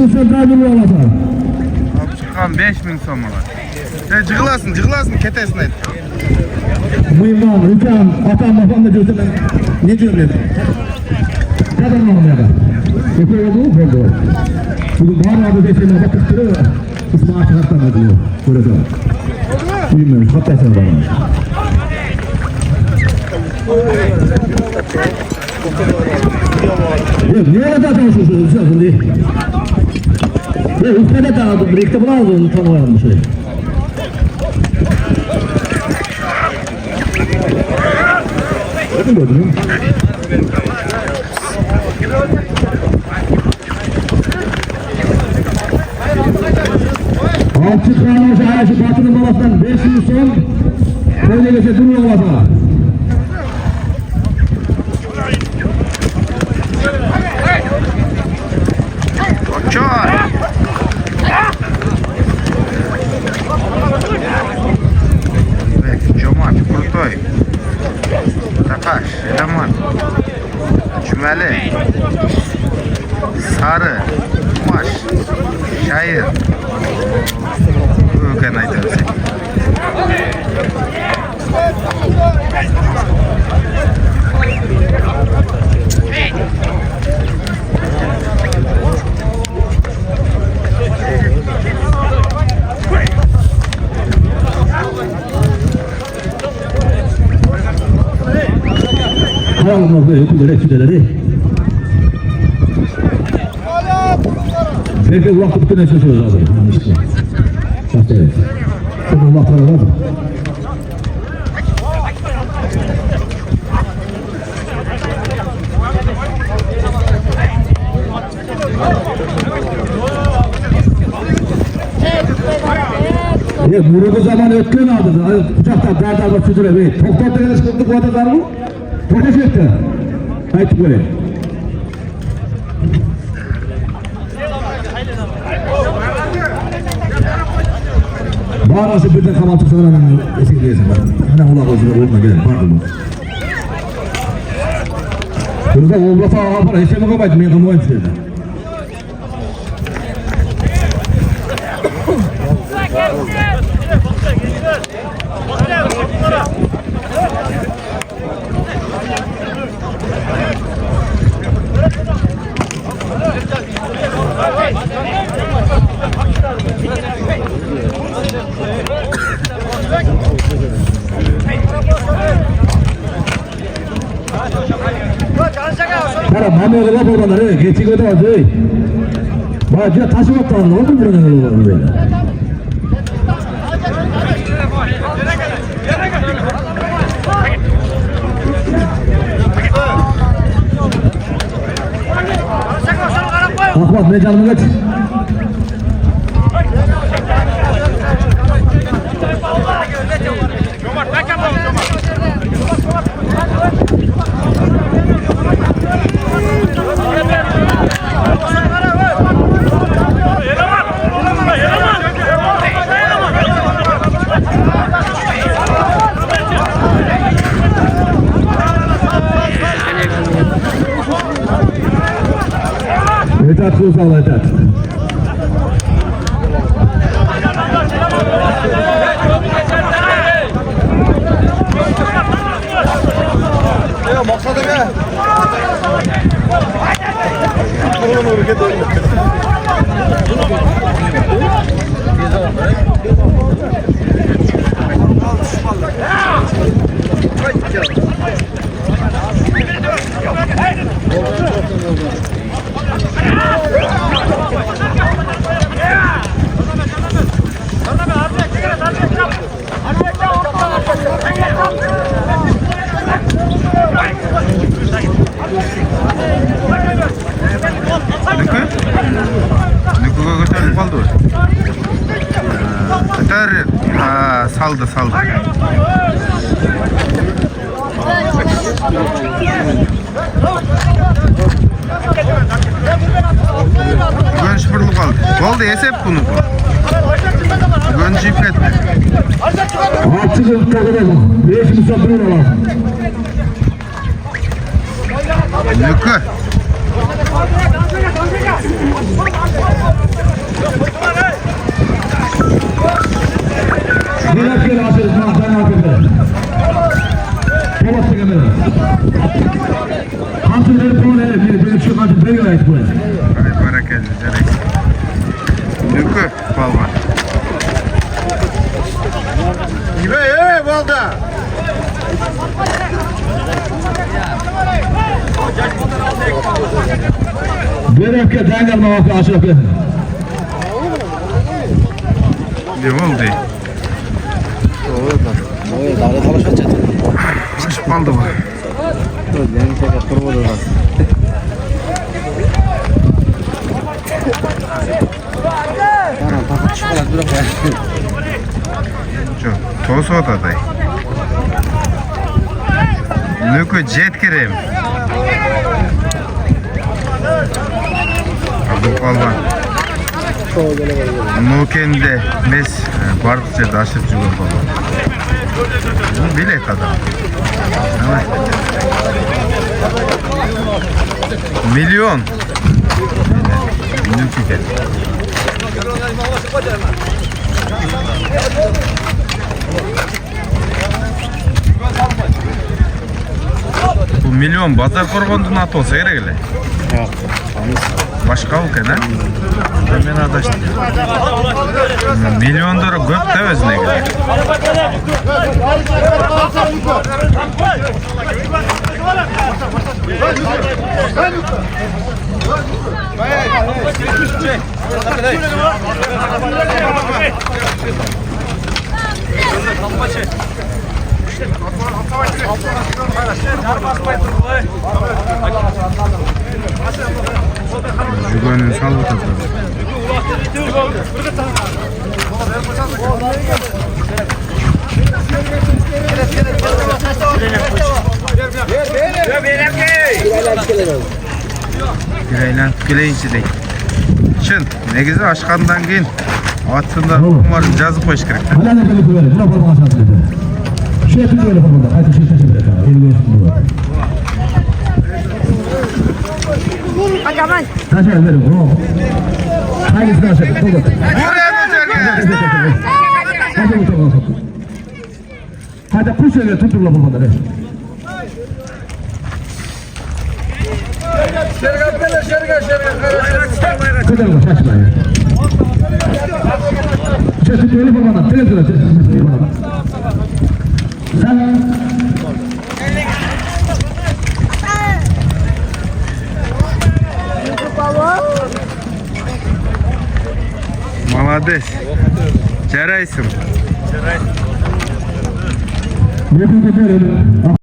5.000 so'm kadro olasan. Çıkan 5.000 so'm var. Jığılasın, ketesin ayt. Buyman, ukam, atam, babam da жүрсе ben ne diyorum ya? Kadın olmaya. Kötü oldu. Bugün var abi desene bakıp İsmail Çakat'tan diyor. Böyle diyor. Buyman, hatta sen bana. Niye da tanışıyorsunuz şimdi? Ülkede tanıdım, birlikte bunu aldım, tanımayalım şey. Bakın gördün mü? Alçı kanun şahı batının babasından 500 son böyle geçe duruyor babasına. Koçor! Cömert, Kurtoy, Takaş, Eleman, Cümeli, Sarı, Kumaş, Şair. Öğken aytırız. Kralımız böyle kulları etkileri. Belki vakti bütün yaşıyoruz abi. Evet. Sonra vakti var mı? Murudu zaman ötken aldı. Uçaktan dardar bak sütüre bey. Toktat denen sıkıntı bu adı var mı? Tokaş etti. Haydi böyle. Bağırası birden kamatı sonra esik diyesin. Hemen ula gözüne olma gelin. Pardon. Kırıza oğlata ağa para. Hiç mi koymaydı? Ben kamuayım size. Para mame ola bolganlar geçiyor da acı. Bacı taşı battan ne oldu buranın böyle? Ahmet ne canım geç? Etat Kusal Etat. Maksadı ne? Saldı. Bugün şıpırlık aldı. Oldu esep bunu. Bugün cipet. Açıkın takılalım. 5 misafir olalım. Lükü. Nükü balvan. Valda. Görevke dayanılmamak aşırı. Ne oldu? Kaçıp kaldı bu. Çok toz otaday. Nükü jet kirem. Bu balvan. Nukende mes bardıkça da aşıp çıkıyor balvan. Bu bilet adam. Evet. Milyon. Nükü gel. Bu milyon bazar korgondun atı olsa gerek ele. Başka ülke ne? Ben adaştım. Milyonları göp de özüne gerek. Juganın salgı tadı. Bireylen tüküleyinçilik. Çın, ne güzel aşkandan keyin aslında umarım жазып koyuş керек. Hala ne böyle böyle. Buna balvan aşağı dedi. Şu yapın böyle balvan. Haydi şu sesi bırak. Elini görsün bu. Agaman. Taşa verin. O. Haydi sıra aşağı. Kolda. Buraya götürge. Hadi bu tabağa sokun. Hadi kuş öyle tutturla balvanları. Kadar mı şaşmayın. Sesi böyle balvanlar. Tele tele sesi balvanlar. Sen Молодец. Жарайсың. ne yapıyorsun?